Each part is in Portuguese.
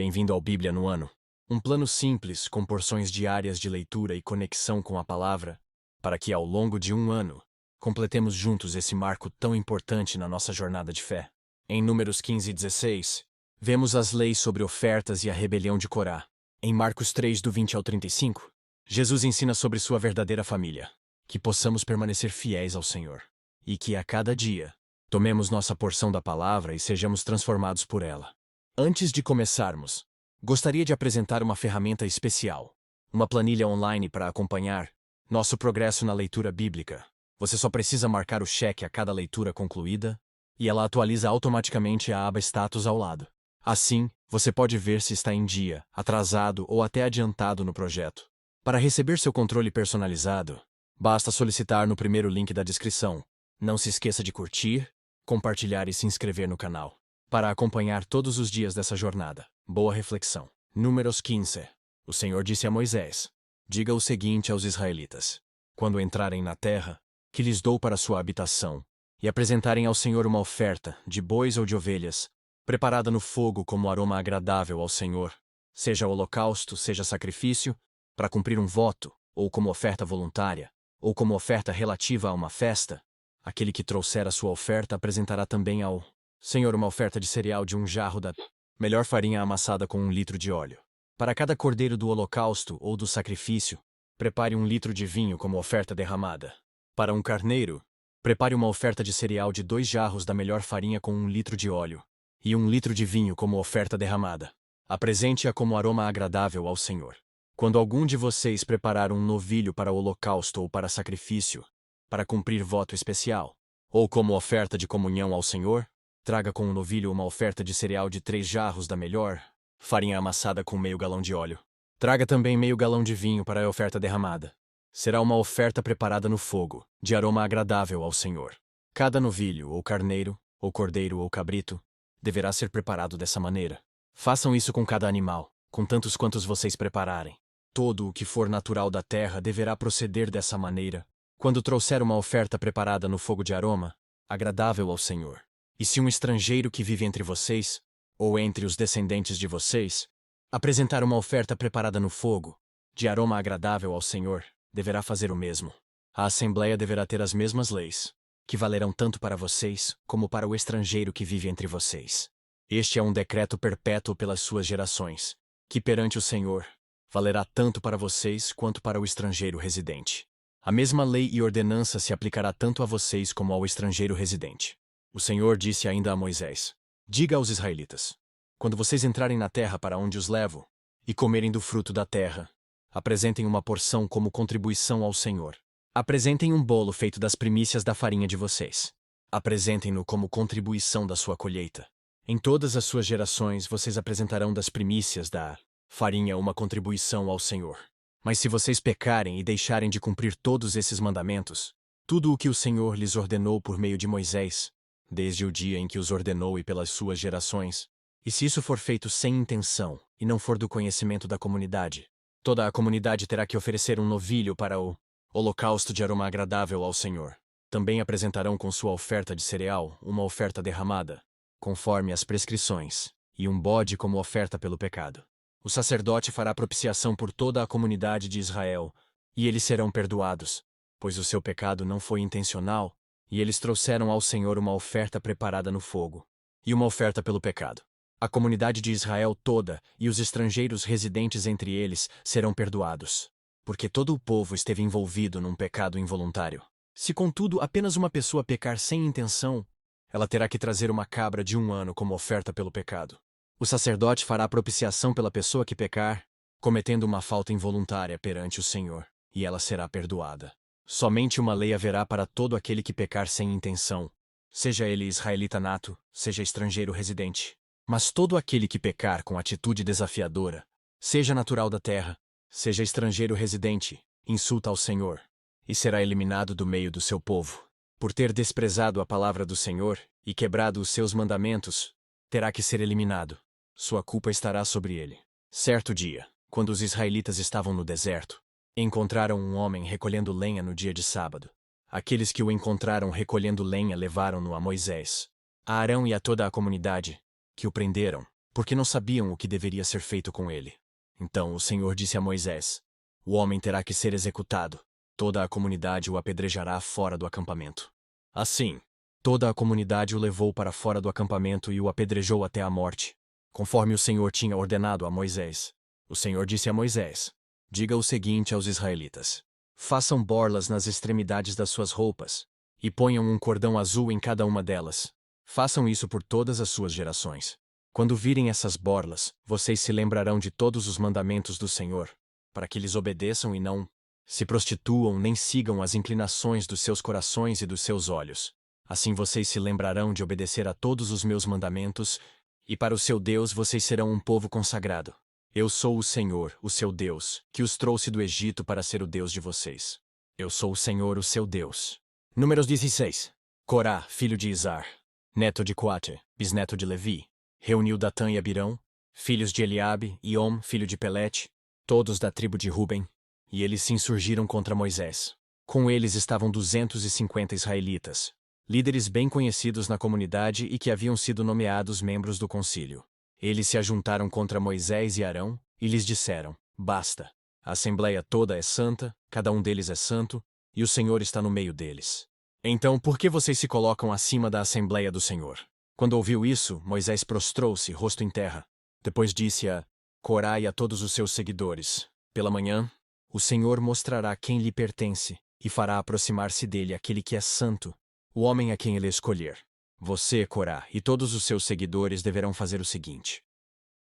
Bem-vindo ao Bíblia no Ano. Um plano simples, com porções diárias de leitura e conexão com a palavra, para que ao longo de um ano, completemos juntos esse marco tão importante na nossa jornada de fé. Em Números 15 e 16, vemos as leis sobre ofertas e a rebelião de Corá. Em Marcos 3, do 20 ao 35, Jesus ensina sobre sua verdadeira família, que possamos permanecer fiéis ao Senhor, e que a cada dia, tomemos nossa porção da palavra e sejamos transformados por ela. Antes de começarmos, gostaria de apresentar uma ferramenta especial, uma planilha online para acompanhar nosso progresso na leitura bíblica. Você só precisa marcar o cheque a cada leitura concluída, e ela atualiza automaticamente a aba Status ao lado. Assim, você pode ver se está em dia, atrasado ou até adiantado no projeto. Para receber seu controle personalizado, basta solicitar no primeiro link da descrição. Não se esqueça de curtir, compartilhar e se inscrever no canal, para acompanhar todos os dias dessa jornada. Boa reflexão. Números 15. O Senhor disse a Moisés: diga o seguinte aos israelitas: quando entrarem na terra, que lhes dou para sua habitação, e apresentarem ao Senhor uma oferta, de bois ou de ovelhas, preparada no fogo como aroma agradável ao Senhor, seja holocausto, seja sacrifício, para cumprir um voto, ou como oferta voluntária, ou como oferta relativa a uma festa, aquele que trouxer a sua oferta apresentará também ao Senhor uma oferta de cereal de um jarro da melhor farinha amassada com 1 litro de óleo. Para cada cordeiro do holocausto ou do sacrifício, prepare 1 litro de vinho como oferta derramada. Para um carneiro, prepare uma oferta de cereal de 2 jarros da melhor farinha com 1 litro de óleo, e 1 litro de vinho como oferta derramada. Apresente-a como aroma agradável ao Senhor. Quando algum de vocês preparar um novilho para holocausto ou para sacrifício, para cumprir voto especial, ou como oferta de comunhão ao Senhor, traga com o novilho uma oferta de cereal de 3 jarros da melhor farinha amassada com meio galão de óleo. Traga também meio galão de vinho para a oferta derramada. Será uma oferta preparada no fogo, de aroma agradável ao Senhor. Cada novilho, ou carneiro, ou cordeiro, ou cabrito, deverá ser preparado dessa maneira. Façam isso com cada animal, com tantos quantos vocês prepararem. Todo o que for natural da terra deverá proceder dessa maneira, quando trouxer uma oferta preparada no fogo de aroma, agradável ao Senhor. E se um estrangeiro que vive entre vocês, ou entre os descendentes de vocês, apresentar uma oferta preparada no fogo, de aroma agradável ao Senhor, deverá fazer o mesmo. A Assembleia deverá ter as mesmas leis, que valerão tanto para vocês, como para o estrangeiro que vive entre vocês. Este é um decreto perpétuo pelas suas gerações, que perante o Senhor, valerá tanto para vocês quanto para o estrangeiro residente. A mesma lei e ordenança se aplicará tanto a vocês como ao estrangeiro residente. O Senhor disse ainda a Moisés: diga aos israelitas: quando vocês entrarem na terra para onde os levo, e comerem do fruto da terra, apresentem uma porção como contribuição ao Senhor. Apresentem um bolo feito das primícias da farinha de vocês. Apresentem-no como contribuição da sua colheita. Em todas as suas gerações vocês apresentarão das primícias da farinha uma contribuição ao Senhor. Mas se vocês pecarem e deixarem de cumprir todos esses mandamentos, tudo o que o Senhor lhes ordenou por meio de Moisés, desde o dia em que os ordenou e pelas suas gerações, e se isso for feito sem intenção e não for do conhecimento da comunidade, toda a comunidade terá que oferecer um novilho para o holocausto de aroma agradável ao Senhor. Também apresentarão com sua oferta de cereal uma oferta derramada, conforme as prescrições, e um bode como oferta pelo pecado. O sacerdote fará propiciação por toda a comunidade de Israel, e eles serão perdoados, pois o seu pecado não foi intencional, e eles trouxeram ao Senhor uma oferta preparada no fogo, e uma oferta pelo pecado. A comunidade de Israel toda e os estrangeiros residentes entre eles serão perdoados, porque todo o povo esteve envolvido num pecado involuntário. Se, contudo, apenas uma pessoa pecar sem intenção, ela terá que trazer uma cabra de 1 ano como oferta pelo pecado. O sacerdote fará propiciação pela pessoa que pecar, cometendo uma falta involuntária perante o Senhor, e ela será perdoada. Somente uma lei haverá para todo aquele que pecar sem intenção, seja ele israelita nato, seja estrangeiro residente. Mas todo aquele que pecar com atitude desafiadora, seja natural da terra, seja estrangeiro residente, insulta ao Senhor, e será eliminado do meio do seu povo. Por ter desprezado a palavra do Senhor e quebrado os seus mandamentos, terá que ser eliminado. Sua culpa estará sobre ele. Certo dia, quando os israelitas estavam no deserto, encontraram um homem recolhendo lenha no dia de sábado. Aqueles que o encontraram recolhendo lenha levaram-no a Moisés, a Arão e a toda a comunidade, que o prenderam, porque não sabiam o que deveria ser feito com ele. Então o Senhor disse a Moisés: o homem terá que ser executado. Toda a comunidade o apedrejará fora do acampamento. Assim, toda a comunidade o levou para fora do acampamento e o apedrejou até a morte, conforme o Senhor tinha ordenado a Moisés. O Senhor disse a Moisés: diga o seguinte aos israelitas: façam borlas nas extremidades das suas roupas, e ponham um cordão azul em cada uma delas. Façam isso por todas as suas gerações. Quando virem essas borlas, vocês se lembrarão de todos os mandamentos do Senhor, para que lhes obedeçam e não se prostituam nem sigam as inclinações dos seus corações e dos seus olhos. Assim vocês se lembrarão de obedecer a todos os meus mandamentos, e para o seu Deus vocês serão um povo consagrado. Eu sou o Senhor, o seu Deus, que os trouxe do Egito para ser o Deus de vocês. Eu sou o Senhor, o seu Deus. Números 16. Corá, filho de Izar, neto de Coate, bisneto de Levi, reuniu Datã e Abirão, filhos de Eliabe, e Om, filho de Pelete, todos da tribo de Ruben, e eles se insurgiram contra Moisés. Com eles estavam 250 israelitas, líderes bem conhecidos na comunidade e que haviam sido nomeados membros do concílio. Eles se ajuntaram contra Moisés e Arão, e lhes disseram: basta, a assembleia toda é santa, cada um deles é santo, e o Senhor está no meio deles. Então por que vocês se colocam acima da assembleia do Senhor? Quando ouviu isso, Moisés prostrou-se, rosto em terra. Depois disse a Corá e a todos os seus seguidores: pela manhã, o Senhor mostrará quem lhe pertence, e fará aproximar-se dele aquele que é santo, o homem a quem ele escolher. Você, Corá, e todos os seus seguidores deverão fazer o seguinte: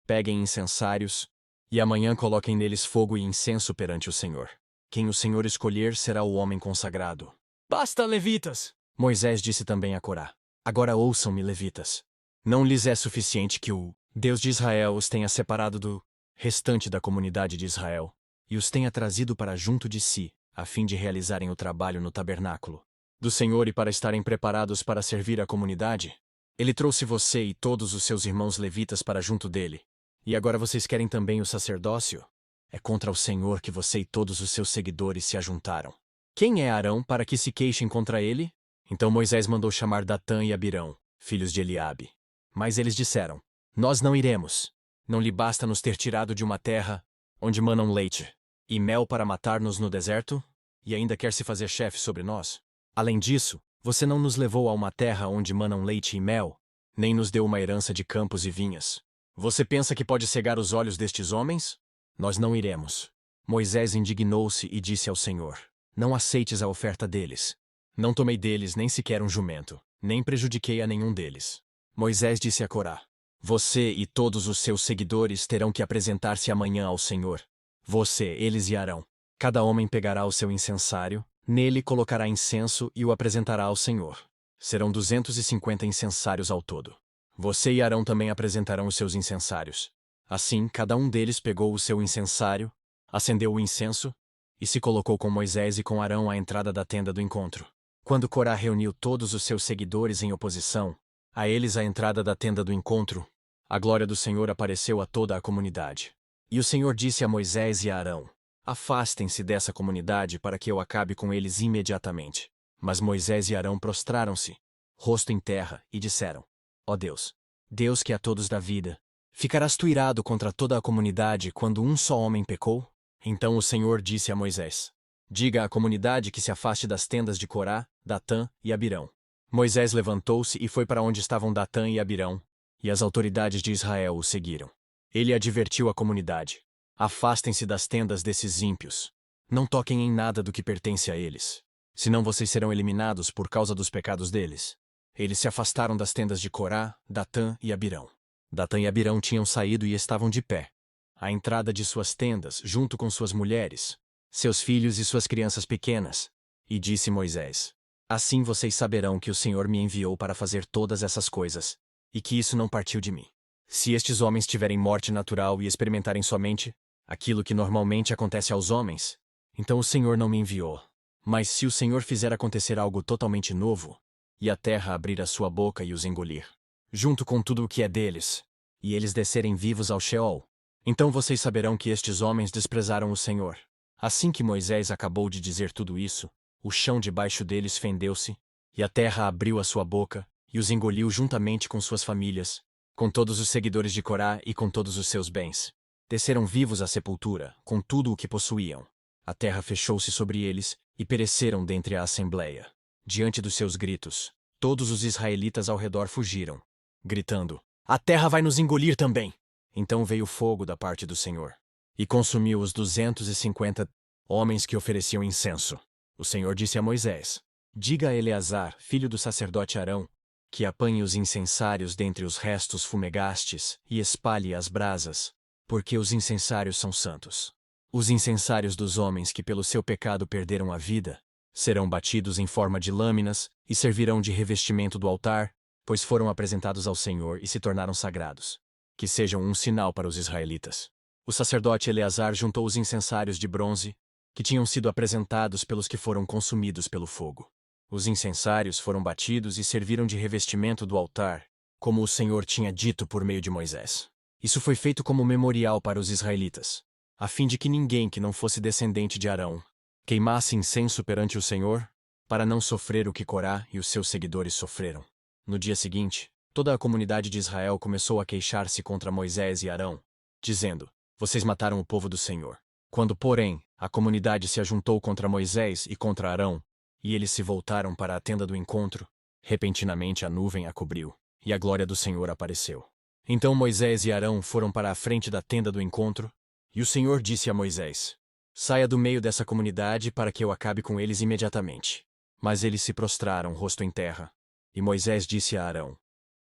peguem incensários, e amanhã coloquem neles fogo e incenso perante o Senhor. Quem o Senhor escolher será o homem consagrado. Basta, levitas! Moisés disse também a Corá: agora ouçam-me, levitas. Não lhes é suficiente que o Deus de Israel os tenha separado do restante da comunidade de Israel, e os tenha trazido para junto de si, a fim de realizarem o trabalho no tabernáculo do Senhor e para estarem preparados para servir a comunidade? Ele trouxe você e todos os seus irmãos levitas para junto dele. E agora vocês querem também o sacerdócio? É contra o Senhor que você e todos os seus seguidores se ajuntaram. Quem é Arão para que se queixem contra ele? Então Moisés mandou chamar Datã e Abirão, filhos de Eliabe. Mas eles disseram: nós não iremos. Não lhe basta nos ter tirado de uma terra onde manam leite e mel para matar-nos no deserto? E ainda quer se fazer chefe sobre nós? Além disso, você não nos levou a uma terra onde manam leite e mel, nem nos deu uma herança de campos e vinhas. Você pensa que pode cegar os olhos destes homens? Nós não iremos. Moisés indignou-se e disse ao Senhor: não aceites a oferta deles. Não tomei deles nem sequer um jumento, nem prejudiquei a nenhum deles. Moisés disse a Corá: você e todos os seus seguidores terão que apresentar-se amanhã ao Senhor. Você, eles e Arão. Cada homem pegará o seu incensário, nele colocará incenso e o apresentará ao Senhor. Serão 250 incensários ao todo. Você e Arão também apresentarão os seus incensários. Assim, cada um deles pegou o seu incensário, acendeu o incenso, e se colocou com Moisés e com Arão à entrada da tenda do encontro. Quando Corá reuniu todos os seus seguidores em oposição a eles à entrada da tenda do encontro, a glória do Senhor apareceu a toda a comunidade. E o Senhor disse a Moisés e a Arão: afastem-se dessa comunidade para que eu acabe com eles imediatamente. Mas Moisés e Arão prostraram-se, rosto em terra, e disseram: ó Deus, Deus que a todos dá vida, ficarás tu irado contra toda a comunidade quando um só homem pecou? Então o Senhor disse a Moisés: diga à comunidade que se afaste das tendas de Corá, Datã e Abirão. Moisés levantou-se e foi para onde estavam Datã e Abirão, e as autoridades de Israel o seguiram. Ele advertiu a comunidade: afastem-se das tendas desses ímpios. Não toquem em nada do que pertence a eles, senão vocês serão eliminados por causa dos pecados deles. Eles se afastaram das tendas de Corá, Datã e Abirão. Datã e Abirão tinham saído e estavam de pé, à entrada de suas tendas, junto com suas mulheres, seus filhos e suas crianças pequenas. E disse Moisés: assim vocês saberão que o Senhor me enviou para fazer todas essas coisas, e que isso não partiu de mim. Se estes homens tiverem morte natural e experimentarem somente aquilo que normalmente acontece aos homens, então o Senhor não me enviou. Mas se o Senhor fizer acontecer algo totalmente novo, e a terra abrir a sua boca e os engolir, junto com tudo o que é deles, e eles descerem vivos ao Sheol, então vocês saberão que estes homens desprezaram o Senhor. Assim que Moisés acabou de dizer tudo isso, o chão debaixo deles fendeu-se, e a terra abriu a sua boca, e os engoliu juntamente com suas famílias, com todos os seguidores de Corá e com todos os seus bens. Desceram vivos à sepultura, com tudo o que possuíam. A terra fechou-se sobre eles, e pereceram dentre a assembleia. Diante dos seus gritos, todos os israelitas ao redor fugiram, gritando: "A terra vai nos engolir também!" Então veio fogo da parte do Senhor, e consumiu os 250 homens que ofereciam incenso. O Senhor disse a Moisés: "Diga a Eleazar, filho do sacerdote Arão, que apanhe os incensários dentre os restos fumegastes e espalhe as brasas, porque os incensários são santos. Os incensários dos homens que pelo seu pecado perderam a vida serão batidos em forma de lâminas e servirão de revestimento do altar, pois foram apresentados ao Senhor e se tornaram sagrados. Que sejam um sinal para os israelitas." O sacerdote Eleazar juntou os incensários de bronze, que tinham sido apresentados pelos que foram consumidos pelo fogo. Os incensários foram batidos e serviram de revestimento do altar, como o Senhor tinha dito por meio de Moisés. Isso foi feito como memorial para os israelitas, a fim de que ninguém que não fosse descendente de Arão queimasse incenso perante o Senhor, para não sofrer o que Corá e os seus seguidores sofreram. No dia seguinte, toda a comunidade de Israel começou a queixar-se contra Moisés e Arão, dizendo: "Vocês mataram o povo do Senhor." Quando, porém, a comunidade se ajuntou contra Moisés e contra Arão, e eles se voltaram para a tenda do encontro, repentinamente a nuvem a cobriu, e a glória do Senhor apareceu. Então Moisés e Arão foram para a frente da tenda do encontro, e o Senhor disse a Moisés: "Saia do meio dessa comunidade para que eu acabe com eles imediatamente." Mas eles se prostraram, rosto em terra. E Moisés disse a Arão: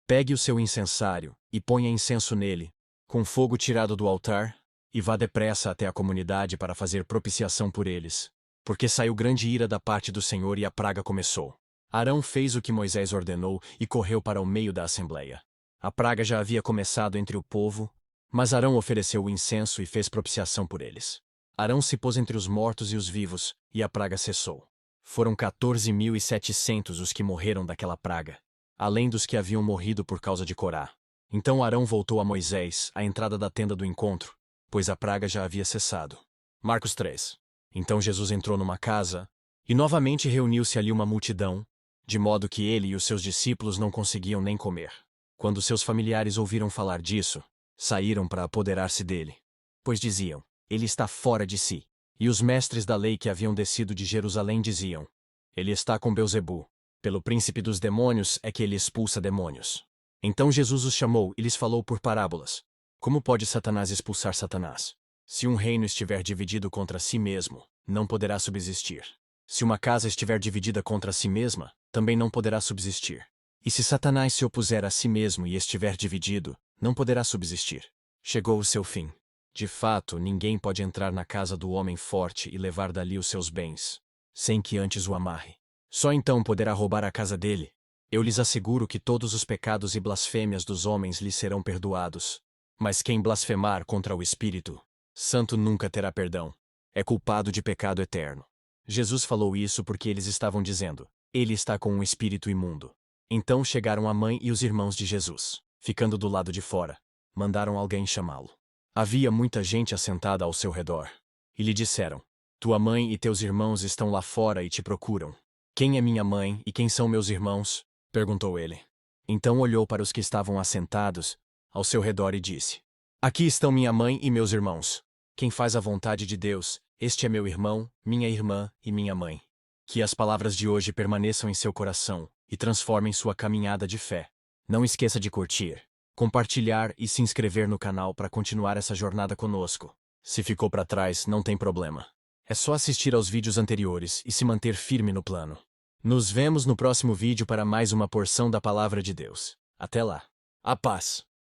"Pegue o seu incensário e ponha incenso nele, com fogo tirado do altar, e vá depressa até a comunidade para fazer propiciação por eles, porque saiu grande ira da parte do Senhor e a praga começou." Arão fez o que Moisés ordenou e correu para o meio da assembleia. A praga já havia começado entre o povo, mas Arão ofereceu o incenso e fez propiciação por eles. Arão se pôs entre os mortos e os vivos, e a praga cessou. Foram 14.700 os que morreram daquela praga, além dos que haviam morrido por causa de Corá. Então Arão voltou a Moisés, à entrada da tenda do encontro, pois a praga já havia cessado. Marcos 3. Então Jesus entrou numa casa, e novamente reuniu-se ali uma multidão, de modo que ele e os seus discípulos não conseguiam nem comer. Quando seus familiares ouviram falar disso, saíram para apoderar-se dele, pois diziam: "Ele está fora de si." E os mestres da lei que haviam descido de Jerusalém diziam: "Ele está com Belzebu, pelo príncipe dos demônios é que ele expulsa demônios." Então Jesus os chamou e lhes falou por parábolas: "Como pode Satanás expulsar Satanás? Se um reino estiver dividido contra si mesmo, não poderá subsistir. Se uma casa estiver dividida contra si mesma, também não poderá subsistir. E se Satanás se opuser a si mesmo e estiver dividido, não poderá subsistir. Chegou o seu fim. De fato, ninguém pode entrar na casa do homem forte e levar dali os seus bens, sem que antes o amarre. Só então poderá roubar a casa dele. Eu lhes asseguro que todos os pecados e blasfêmias dos homens lhes serão perdoados. Mas quem blasfemar contra o Espírito Santo nunca terá perdão. É culpado de pecado eterno." Jesus falou isso porque eles estavam dizendo: "Ele está com um espírito imundo." Então chegaram a mãe e os irmãos de Jesus, ficando do lado de fora. Mandaram alguém chamá-lo. Havia muita gente assentada ao seu redor. E lhe disseram: "Tua mãe e teus irmãos estão lá fora e te procuram." "Quem é minha mãe e quem são meus irmãos?" perguntou ele. Então olhou para os que estavam assentados ao seu redor e disse: "Aqui estão minha mãe e meus irmãos. Quem faz a vontade de Deus, este é meu irmão, minha irmã e minha mãe." Que as palavras de hoje permaneçam em seu coração e transformem sua caminhada de fé. Não esqueça de curtir, compartilhar e se inscrever no canal para continuar essa jornada conosco. Se ficou para trás, não tem problema. É só assistir aos vídeos anteriores e se manter firme no plano. Nos vemos no próximo vídeo para mais uma porção da Palavra de Deus. Até lá. A paz.